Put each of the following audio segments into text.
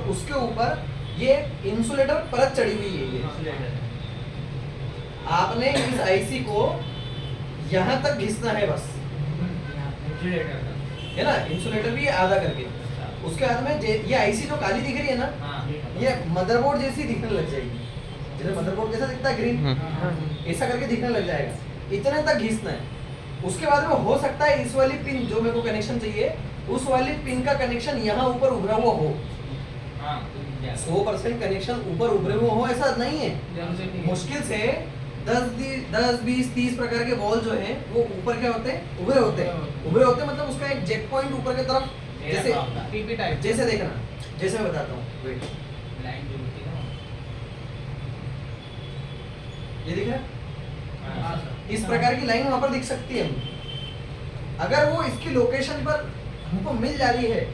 उसके ऊपर ये इंसुलेटर परत चढ़ी हुई है। ये आपने इस आईसी को यहाँ तक घिसना है बस, है ना, इंसुलेटर भी आधा करके। उसके बाद में ये आईसी जो काली दिख रही है ना, ये मदरबोर्ड जैसी दिखने लग जाएगी, जैसे मदरबोर्ड जैसा दिखता है ग्रीन, ऐसा करके दिखने लग जाएगा। इतने तक घिसना है। उसके बाद में हो सकता है इस वाली पिन जो मेरे को कनेक्शन चाहिए, उस वाली पिन का कनेक्शन यहाँ ऊपर उभरा हुआ हो। 100% कनेक्शन ऊपर उभरे हुए हो ऐसा नहीं है। मुश्किल से 10, 20, 30 प्रकार के बॉल जो है वो ऊपर क्या होते हैं, उभरे होते हैं। उभरे होते हैं मतलब उसका एक जेक पॉइंट ऊपर की तरफ, जैसे पीपी टाइप, जैसे देखना, जैसे मैं बताता हूँ, वेट, ये दिख रहा है, इस प्रकार की लाइन वहां पर दिख सकती है। अगर वो इसकी लोकेशन पर हमको मिल जा रही है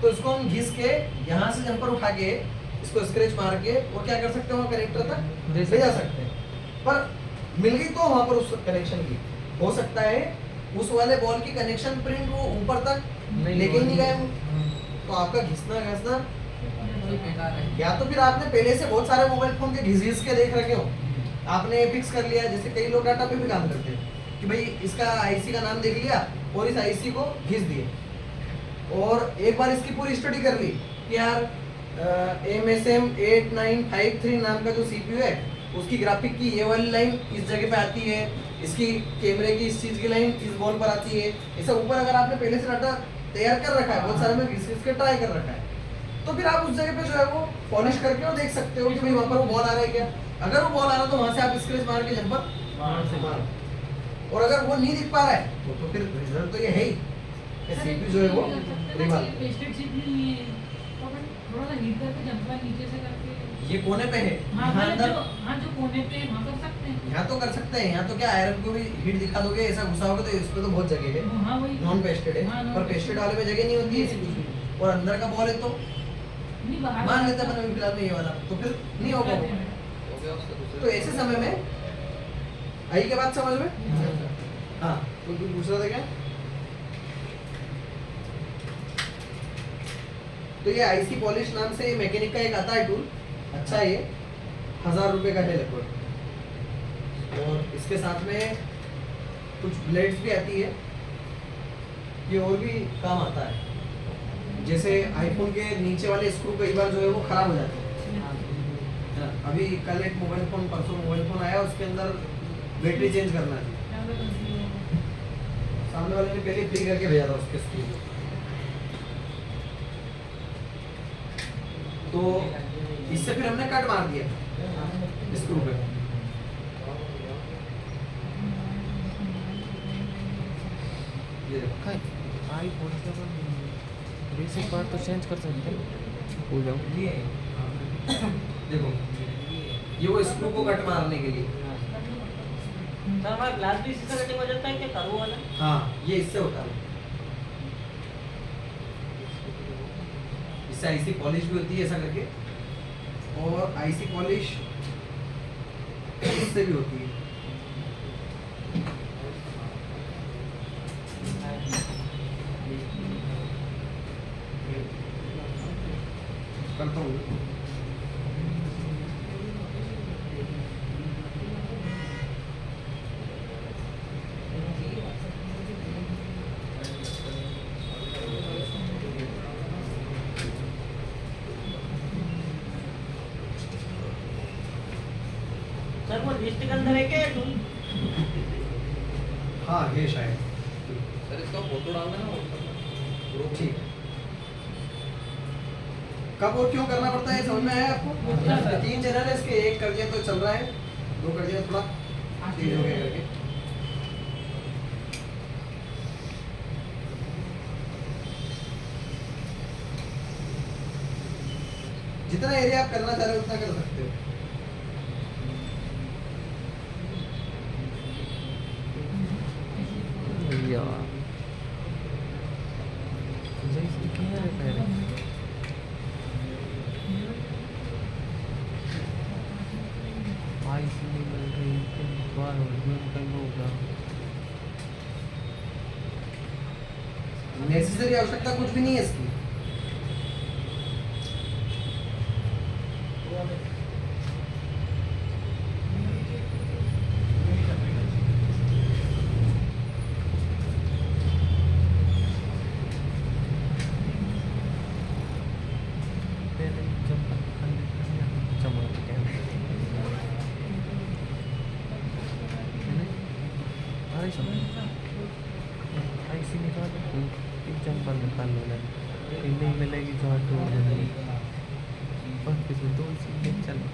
तो इसको हम घिस के यहाँ से जंपर उठा के इसको स्क्रैच मार के और क्या कर सकते हैं, वहाँ कनेक्टर तक ले जा सकते हैं। पर मिल गई तो वहां पर उस कनेक्शन की हो सकता है उस वाले बॉल की कनेक्शन प्रिंट वो ऊपर तक लेके नहीं गए, तो आपका घिसना घिसना या तो फिर आपने पहले से बहुत सारे मोबाइल फोन के घिस के देख रखे हो, आपने फिक्स कर लिया। जैसे कई लोग डाटा पे भी काम करते हैं कि भाई इसका आईसी का नाम देख लिया और इस आईसी को घिस दिए, और एक बार इसकी पूरी स्टडी कर ली कि यार MSM 8953 नाम का जो CPU है उसकी ग्राफिक की ये वाली लाइन इस जगह पे आती है, इसकी कैमरे की इस चीज़ की लाइन इस बॉल पर आती है। ऐसा ऊपर अगर आपने पहले से डाटा तैयार कर रखा है, बहुत सारे में घिस के ट्राई कर रखा है, तो फिर आप उस जगह पे जो है वो पॉलिश करके और देख सकते हो कि भाई वहाँ पर वो बॉल आ रहा है क्या। अगर वो बॉल आ रहा है तो वहाँ से आप स्क्रैच मार के जंपर मारो, और अगर वो नहीं दिख पा रहा है तो फिर रिजल्ट तो ये है ही, CPU जो है वो रिवाल ये कोने पे है, यहाँ अंदर, जो कोने पे वहाँ कर सकते हैं, यहाँ तो कर सकते हैं। यहाँ तो क्या आयरन को भी हीट दिखा दोगे, ऐसा घुसा होगा तो इस पे तो बहुत जगह है, नॉन पेस्टेड है, पर पेस्टेड वाले में जगह नहीं होती है, और अंदर का बॉल है तो मान लेते हैं मैंने फिलहाल में ये वाला, तो फिर नहीं होगा वो। तो ऐसे समय में आई के बात समझ में, हाँ तो तू पूछ रहा था क्या। तो ये आईसी पॉलिश नाम से मैकेनिक का एक आता है टूल, अच्छा है, ये 1000 रुपए का है लगभग, और इसके साथ में कुछ ब्लेड्स भी आती है, ये और भी काम आता है। जैसे आईफोन के नीचे वाले स्क्रू कई बार जो है वो खराब हो जाते हैं। अभी कल एक मोबाइल फोन, परसों मोबाइल फोन आया, उसके अंदर बैटरी चेंज करना थी, सामने वाले ने पहले फ्री करके भेजा था उसके स्क्रू को, तो इससे फिर हमने कट मार दिया स्क्रू पे। ये आईफोन के बेसिक पार्ट तो चेंज कर सकते हैं, हो जाओ। देखो ये वो स्क्रू को कट मारने के लिए, सर हमारा ग्लास भी इसी से कटिंग हो जाता है क्या, कर्व वाला? हाँ ये इससे होता है, इससे आईसी पॉलिश भी होती है ऐसा करके, और आईसी पॉलिश इससे भी होती है। करता हूँ सर वो लिस्ट के अंदर है क्या टूल? हाँ ये शायद सर इसका फोटो डालना है ना, ठीक। कब और क्यों करना पड़ता है समझ में आया आपको? 3 चैनल है इसके, एक कर दिया तो चल रहा है, 2 कर दिया थोड़ा तेज हो गया करके। जितना एरिया आप करना चाह रहे हो उतना कर सकते हो। नेसेसरी आवश्यकता कुछ भी नहीं है इसकी, jam 8 ya jam berapa kayak ini hari sama आई सी निकाल जम पर निकाल लो नहीं मिलेगी जो तो और किसी दो इसी चलो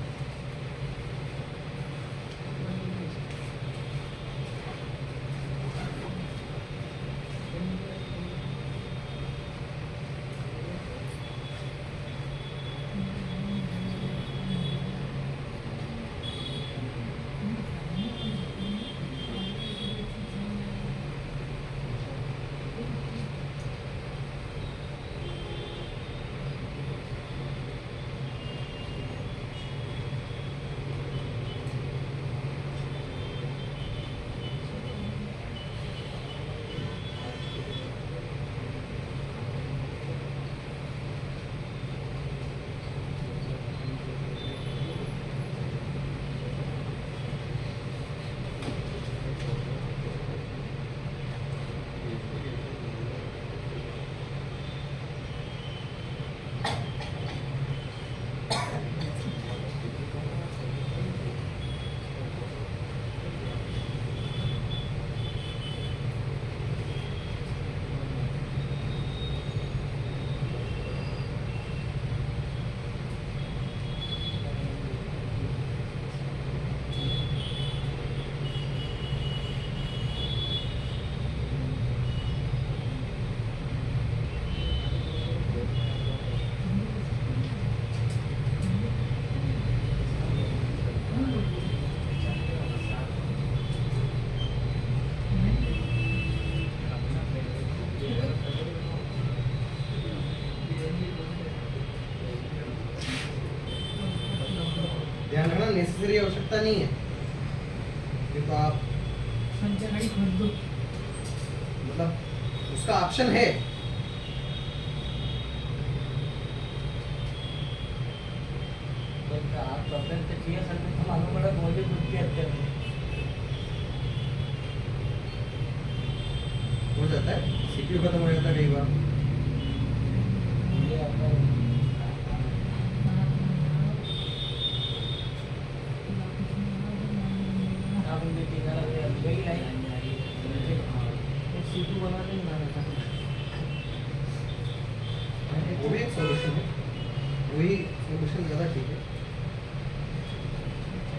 ध्यान रखना नेसेसरी आवश्यकता नहीं है ये तो आप संध्याकाळी खोद दो मतलब उसका ऑप्शन है आप प्रॉब्लम तो चाहिए सर में मालूम पड़ा बोले खुद के हत्या में हो जाता है सीपीयू खत्म हो जाता है कई बार ये आपका आप उनके टीका लगे अभी गई लाइन सीटू बना नहीं माना था वो भी एक सॉल्यूशन है वही सॉल्यूशन ज़्यादा ठीक है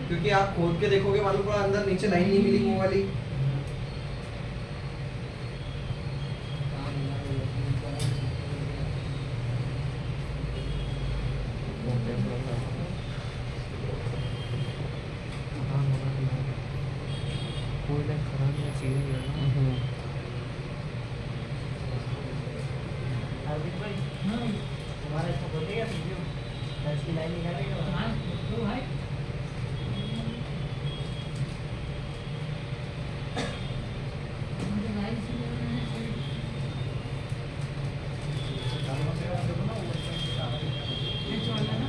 क्योंकि आप खोद के देखोगे मालूम पड़ा अंदर नीचे लाइन नहीं मिली वो वाली कोई लाइक खराब या चीज़ें हार्दिक भाई तुम्हारा इसको बोलेगा वीडियो इसकी लाइन निकालेगा हाँ तो भाई मुझे लाइन से लेना है नेक्स्ट वाला ना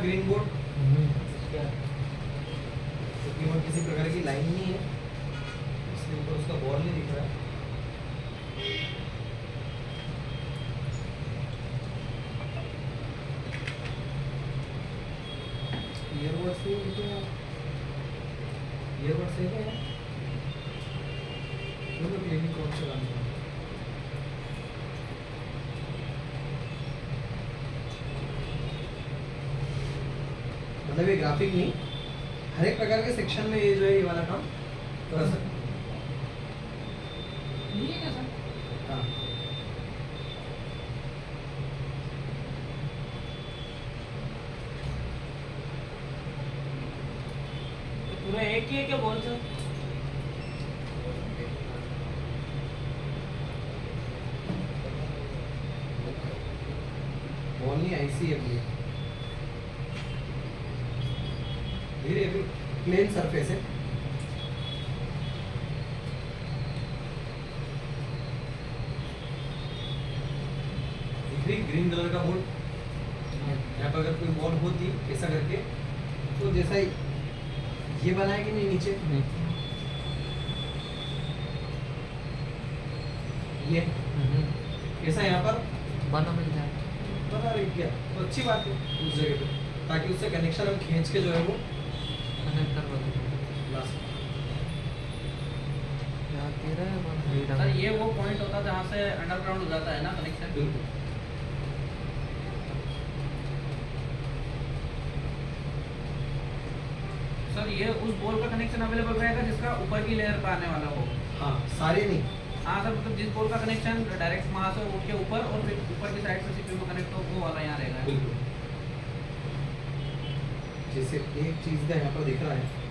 ग्रीन बोर्ड, क्या क्योंकि वहाँ किसी प्रकार की लाइन नहीं है इसलिए ऊपर उसका बॉल नहीं दिख रहा है। ईयरबड्स से ईयरबड्स है क्या यार? दोनों क्लिनिक कौन से लाने हैं? मतलब ये ग्राफिक नहीं, हर एक प्रकार के सेक्शन में ये जो है ये वाला काम कर सकते हैं। ये क्या सर? हाँ पूरा एक ही है क्या बोल सर? बॉल नहीं आईसी है ये, धीरे प्लेन सरफेस है। ग्रीन कलर का बोर्ड, यहाँ पर अगर कोई बॉल होती ऐसा करके तो जैसा ही ये बनाया कि नहीं नीचे ये ऐसा यहाँ पर बना मिल जाए बना रही क्या, तो अच्छी बात है उस जगह पे, ताकि उससे कनेक्शन हम खींच के जो है वो कनेक्ट करवा दो ला सकते। यार तेरा है मन है सर ये वो पॉइंट होता है जहाँ से अंडरग्राउंड हो जाता है ना कनेक्शन। बिल्कुल सर ये उस बोल का कनेक्शन अवेलेबल रहेगा जिसका ऊपर की लेयर पर आने वाला हो। हाँ, सारे नहीं। हाँ सर, मतलब जिस बोल का कनेक्शन डायरेक्ट वहाँ से उठ के ऊपर और फिर ऊपर की साइड से सीपीयू में कनेक्ट हो वो वाला यहाँ रहेगा। बिल्कुल, जैसे एक चीज का यहाँ पर दिख रहा है,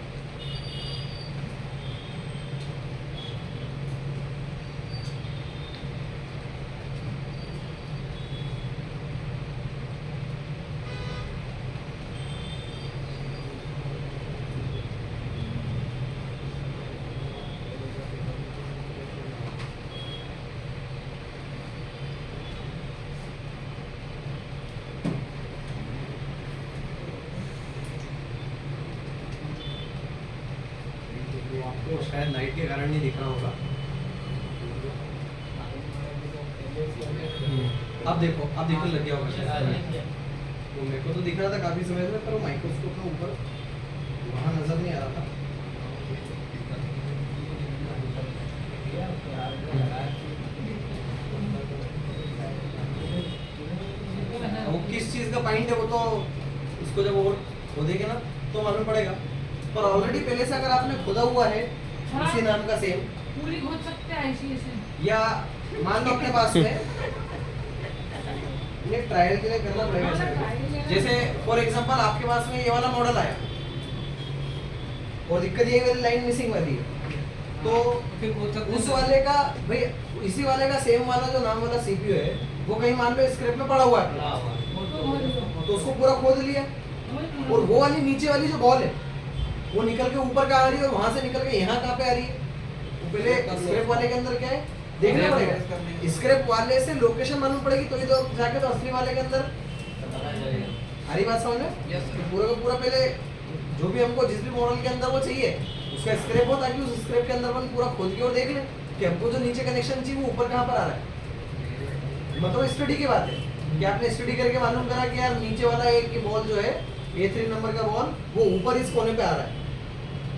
वो आपको शायद लाइट के कारण नहीं दिख रहा होगा। अब देखो, अब दिखने लग गया होगा शायद। वो मेरे को तो दिख रहा था काफी समय से, पर वो माइक्रोस्कोप में ऊपर वहाँ नजर नहीं आ रहा था। वो किस चीज का पॉइंट है वो तो इसको जब वो खोदेंगे ना तो मालूम पड़ेगा, पर ऑलरेडी पहले से अगर आपने खोदा हुआ है उसी नाम का सेम, पूरी खोद सकते हैं ऐसी ऐसे। या मान लो अपने पास में ये ट्रायल के लिए करना पड़ेगा शायद। जैसे फॉर एग्जांपल आपके पास में ये वाला मॉडल आया और दिक्कत ये वाली लाइन मिसिंग वाली है, तो फिर बोल सकते हैं उस वाले का भाई इसी वाले का सेम वाला जो नाम वाला सीपीयू है वो कहीं मान लो स्क्रैप में पड़ा हुआ है, तो उसको पूरा खोद लिया और वो वाली नीचे वाली जो बॉल है वो निकल के ऊपर कहाँ आ रही है और वहां से निकल के यहाँ कहाँ पे आ रही है, तो पहले स्क्रैप वाले के अंदर क्या है देखना पड़ेगा। स्क्रैप वाले से लोकेशन मालूम पड़ेगी तो ये तो जाके तो असली वाले के अंदर आ रही बात समझ में। Yes, sir. तो पूरा का पूरा पहले जो भी हमको जिस भी मॉडल के अंदर वो चाहिए उसका स्क्रैप हो, ताकि उस स्क्रैप के अंदर अपन पूरा खोद के और देख लें कि हमको जो नीचे कनेक्शन चाहिए वो ऊपर कहाँ पर आ रहा है। मतलब स्टडी की बात है कि आपने स्टडी करके मालूम करा कि यार नीचे वाला एक की बॉल जो है A3 नंबर का बॉल वो ऊपर इस कोने पे आ रहा है,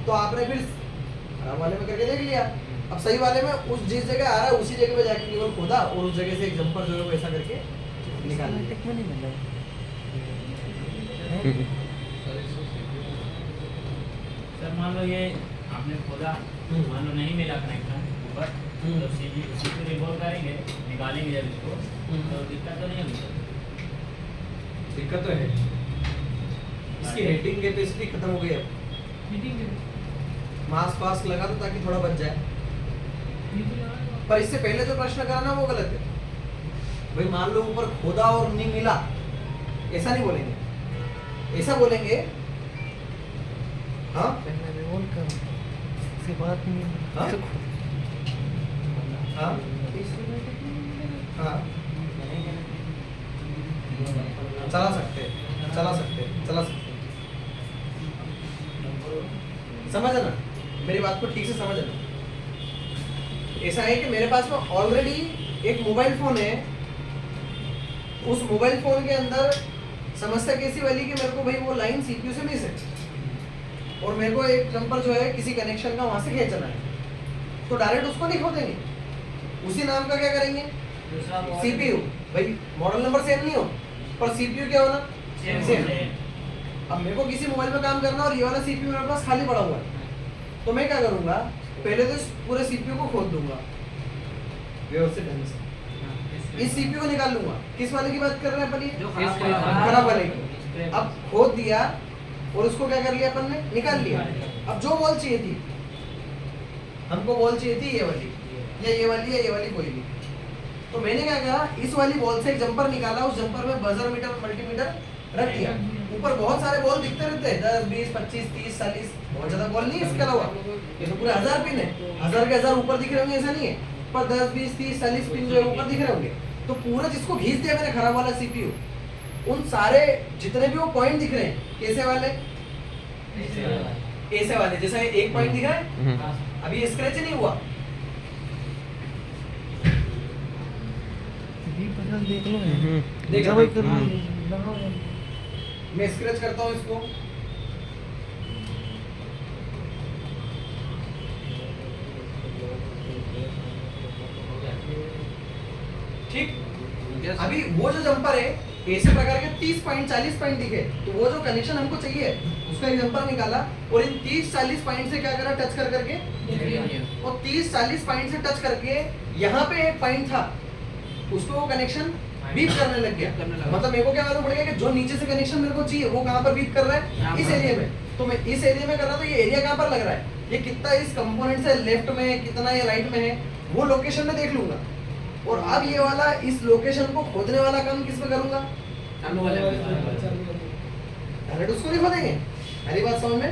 तो आपने फिर खराब वाले में करके देख लिया। अब सही वाले में उस जिस जगह आ रहा है उसी जगह पे जाके केवल खोदा और उस जगह से एक जंपर जो है वो ऐसा करके निकाल लिया। टेक में नहीं मिल रहा सर मान लो ये आपने खोदा, मान लो नहीं मिला कनेक्शन ऊपर, तो सीपीयू रिवॉल्व करेंगे, निकालेंगे जब इसको, तो दिक्कत तो नहीं होगी सर? दिक्कत तो है, इसकी हेटिंग कैपेसिटी खत्म हो गई है। मीटिंग के मास्क वास्क लगा दो ताकि थोड़ा बच जाए, मीटिंग लगा दो। पर इससे पहले जो प्रश्न कराना वो गलत है। भाई मान लो ऊपर खोदा और नहीं मिला, ऐसा नहीं बोलेंगे, ऐसा बोलेंगे हाँ पहले रिवॉल्व कर से बात नहीं हाँ? हाँ हाँ चला सकते हैं। चला सकते हैं, चला सकते हैं। समझना, मेरी बात को ठीक से समझना। ऐसा है कि मेरे पास में ऑलरेडी एक मोबाइल फोन है, उस मोबाइल फोन के अंदर समस्या कैसी वाली कि मेरे को भाई वो लाइन सीपीयू से मिस है और मेरे को एक जम्पर जो है किसी कनेक्शन का वहां से खींचना है, तो डायरेक्ट उसको नहीं खोदेंगे, उसी नाम का क्या करेंगे सीपीयू। भाई मॉडल नंबर सेम नहीं हो पर सीपीयू क्या होना सेम। अब मेरे को किसी मोबाइल में काम करना और ये वाला सीपीयू मेरे पास खाली पड़ा हुआ है, तो मैं क्या करूंगा, पहले तो इस पूरे सीपीयू को खोद दूंगा व्यवस्थित ढंग से, इस सीपीयू को निकाल लूंगा। किस वाले की बात कर रहे हैं अपन, ये जो खराब वाले की। अब खोद दिया और उसको क्या कर लिया अपन ने, निकाल लिया। अब जो बॉल चाहिए थी, हमको बॉल चाहिए थी ये वाली या ये वाली या ये वाली कोई भी, तो मैंने क्या करा, इस वाली बॉल से एक जंपर निकाला, उस जंपर में बजर मीटर मल्टीमीटर रख दिया। ऊपर बहुत सारे बॉल दिखते रहते हैं, 10 20 25 30 40, बहुत ज्यादा बॉल नहीं है इसके अलावा, ये तो पूरे 1000 पिन है, 1000 के 1000 ऊपर दिख रहे होंगे ऐसा नहीं है, पर 10 20 30 40 पिन जो है ऊपर दिख रहे होंगे। तो पूरा जिसको घिस दिया मैंने खराब वाला सीपीयू, उन सारे जितने भी वो पॉइंट दिख रहे हैं कैसे वाले, ऐसे वाले, जैसा एक पॉइंट दिख रहा है अभी स्क्रैच नहीं हुआ, देख लो देखा भाई भाई, मैं स्क्रैच करता हूँ इसको, ठीक। अभी वो जो जंपर है ऐसे प्रकार के 30 पॉइंट 40 पॉइंट दिखे, तो वो जो कनेक्शन हमको चाहिए उसका एक जंपर निकाला और इन 30 40 पॉइंट से क्या करा, टच कर करके, और 30 40 पॉइंट से टच करके यहाँ पे एक पॉइंट था उसको वो कनेक्शन बीप करने लग गया। मतलब मेरे को क्या मालूम पड़ गया कि जो नीचे से कनेक्शन मेरे को चाहिए वो कहाँ पर बीप कर रहा है, इस एरिया में। तो मैं इस एरिया में कर रहा हूँ, तो ये एरिया कहाँ पर लग रहा है, ये कितना इस कंपोनेंट से लेफ्ट में, कितना ये राइट में है, वो लोकेशन में देख लूंगा। और अब ये वाला इस लोकेशन को खोदने वाला काम किस में करूंगा, डायरेक्ट उसको नहीं खोदेंगे। हरी बात समझ में।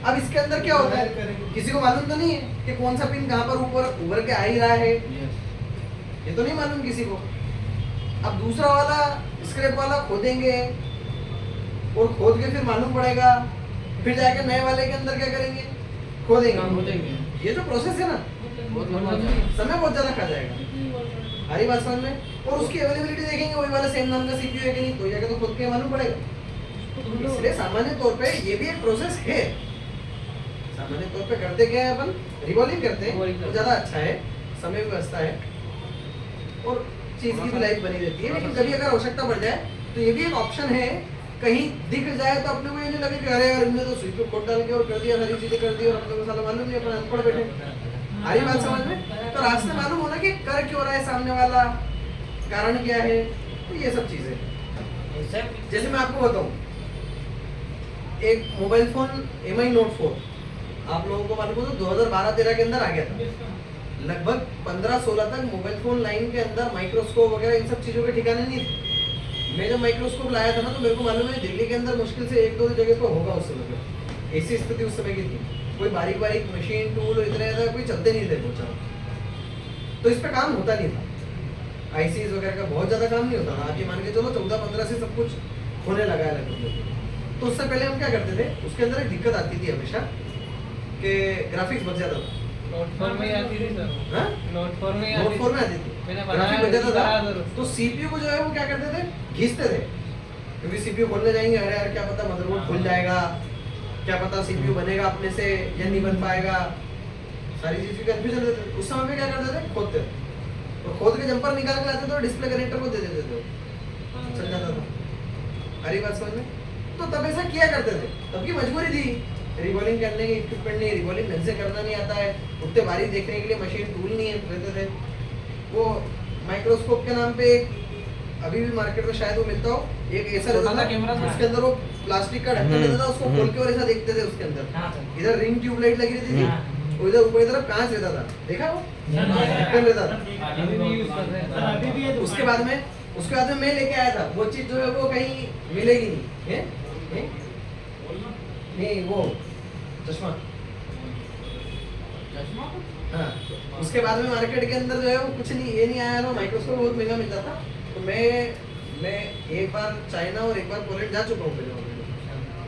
अब इसके अंदर क्या होता है, किसी को मालूम तो नहीं है कि कौन सा पिन कहाँ पर ऊपर उभर के आ ही रहा है, ये तो नहीं मालूम किसी को। अब दूसरा वाला स्क्रैप वाला खोदेंगे और खोद के फिर मालूम पड़ेगा, फिर जाके नए वाले के अंदर क्या करेंगे, खोदेंगे। ये जो प्रोसेस है ना, समय बहुत ज्यादा खा जाएगा। हरी बात समझ में। और उसकी अवेलेबिलिटी देखेंगे, वही वाला सेम नाम का सीपीयू है कि नहीं, तो जाके तो खुद के मालूम पड़ेगा। इसलिए सामान्य तौर पे ये भी एक प्रोसेस है। सामान्य तौर पे करते क्या है, अपन रिवॉल्विंग करते हैं, तो ज्यादा अच्छा है, समय भी बचता है और चीज की भी लाइफ बनी रहती है। लेकिन कभी अगर आवश्यकता पड़ जाए तो ये भी एक ऑप्शन है, कहीं दिख जाए तो अपने को ये नहीं लगे कि अरे यार इनने तो स्विच पे खोद डाल के और कर दिया, सारी चीजें कर दी और अपने को साला मालूम नहीं, अपन अनपढ़ बैठे। हरी बात समझ में। तो रास्ते मालूम होना कि कर क्यों रहा है सामने वाला, कारण क्या है, तो ये सब चीजें। जैसे मैं आपको बताऊं, एक मोबाइल फोन MI Note 4 आप लोगों को मालूम हो तो 2012-13 के अंदर आ गया था। लगभग 15-16 तक मोबाइल फोन लाइन के अंदर माइक्रोस्कोप वगैरह इन सब चीजों के ठिकाने नहीं थे। मैं जब माइक्रोस्कोप लाया था ना, तो मेरे को मालूम है दिल्ली के अंदर मुश्किल से 1-2 जगह पर होगा उस समय पे, ऐसी स्थिति उस समय की थी। कोई बारीक बारीक मशीन टूल इतने ज्यादा कोई चलते नहीं थे पहुंचा, तो इस पे काम होता नहीं था। आईसीज वगैरह का बहुत ज्यादा काम नहीं होता था। आप ये मान के चलो 14-15 से सब कुछ होने लगा है लगभग। तो उससे पहले हम क्या करते थे, उसके अंदर एक दिक्कत आती थी हमेशा कि ग्राफिक्स बहुत ज्यादा था। नोट 4 में आती थी सर, हाँ? नोट 4 में नोट 4 में आती थी, मैंने ग्राफिक बनाया बहुत ज्यादा था। जरूर। तो सीपीयू को जो है वो क्या करते थे, घिसते थे, क्योंकि सीपीयू खोलने जाएंगे, अरे यार क्या पता मदरबोर्ड खुल जाएगा, क्या पता सीपीयू बनेगा अपने से या नहीं बन पाएगा, सारी चीज की कंफ्यूजन रहती थी। उस समय में क्या करते थे, खोदते थे, तो खोद के जंपर निकाल के लाते थे और डिस्प्ले कनेक्टर को दे देते थे, चल जाता था। हरी बात समझ में। तो तब ऐसा किया करते थे, तब की मजबूरी थी, रिवॉल्विंग करने की इक्विपमेंट नहीं, रिवॉल्विंग ढंग से करना नहीं आता है, उतने बारीक देखने के लिए मशीन टूल नहीं है, रहते थे। वो माइक्रोस्कोप के नाम पे एक अभी भी मार्केट में शायद वो मिलता हो, एक ऐसा रहता था कैमरा था, उसके अंदर वो प्लास्टिक का ढक्कन रहता था, उसको खोल के और ऐसा देखते थे उसके अंदर। इधर रिंग ट्यूबलाइट लगी रहती थी, उधर ऊपर की तरफ कांच रहता था, देखा वो ढक्कन रहता था। अभी भी यूज कर रहे हैं। उसके बाद में मैं लेके आया था, वो चीज जो है वो कहीं मिलेगी नहीं है? नहीं वो चश्मा, हाँ। उसके बाद में मार्केट के अंदर जो है वो कुछ नहीं, ये नहीं आया था, माइक्रोस्कोप बहुत महंगा मिलता था। तो मैं मैं एक बार चाइना और एक बार पोलैंड जा चुका हूँ पहले ऑलरेडी।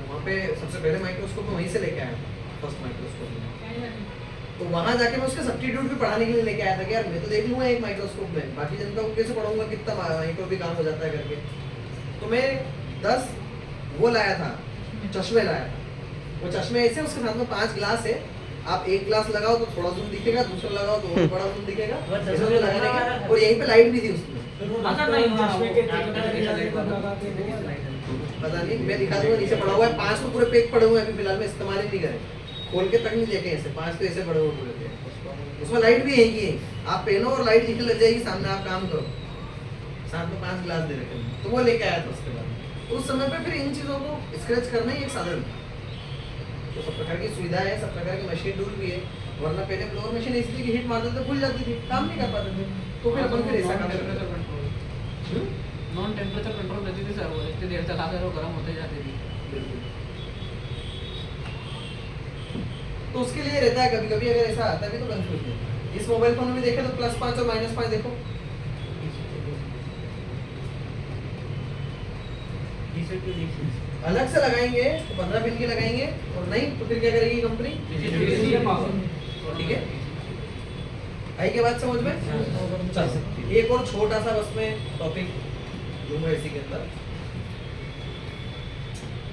वहाँ पे सबसे पहले माइक्रोस्कोप मैं वहीं से लेके आया था, फर्स्ट माइक्रोस्कोप में। तो वहाँ जाके मैं उसके सब्स्टिट्यूट भी पढ़ाने के लिए लेके आया था कि यार मैं तो देख लूँगा एक माइक्रोस्कोप में, बाकी जनता को कैसे पढ़ाऊंगा, कितना माइक्रो भी काम हो जाता है करके। तो मैं 10 वो लाया था, चश्मे लाया था। वो चश्मे ऐसे, उसके साथ में 5 ग्लास है। आप एक ग्लास लगाओ तो थोड़ा जूम दिखेगा, दूसरा लगाओ तो और बड़ा जूम दिखेगा। वो ऐसे चश्मे तो लगाने लगा का, रहा और यहीं पे लाइट भी थी उसमें। हाँ, नहीं, हाँ, चश्मे वो के पता नहीं, मैं दिखा दूंगा, नीचे पड़ा हुआ है। 5 तो पूरे पैक पड़े हुए हैं, अभी फिलहाल में इस्तेमाल ही नहीं करे, खोल के तक नहीं देखे ऐसे। 5 तो ऐसे पड़े हुए पूरे थे। उसमें लाइट भी है कि आप पहनो और लाइट दिखने लग जाएगी सामने, आप काम करो। साथ में 5 ग्लास दे रखे हैं। तो वो लेके आया था उसके बाद। तो उस समय पे फिर इन चीज़ों को स्क्रैच करना ही एक साधन था। तो सब प्रकार की सुविधा है, सब प्रकार की मशीन टूल भी है। वरना पहले ब्लोअर मशीन इसलिए कि हीट मारते थे, खुल जाती थी, काम नहीं कर पाते थे। तो फिर अपन फिर ऐसा काम करते थे। नॉन टेम्परेचर कंट्रोल रहती थी सर, वो इतनी देर तक आकर वो गर्म होते जाती थी। बिल्कुल। तो उसके लिए रहता है कभी कभी अगर ऐसा आता है तो कंफ्यूज नहीं। इस मोबाइल फोन में भी देखे तो +5 और -5 देखो, अलग से लगाएंगे तो 15 पिन की लगाएंगे, और नहीं तो फिर क्या करेगी कंपनी, ठीक है। आई के बात समझ में? चल, एक और छोटा सा बस में टॉपिक दूंगा इसी के अंदर।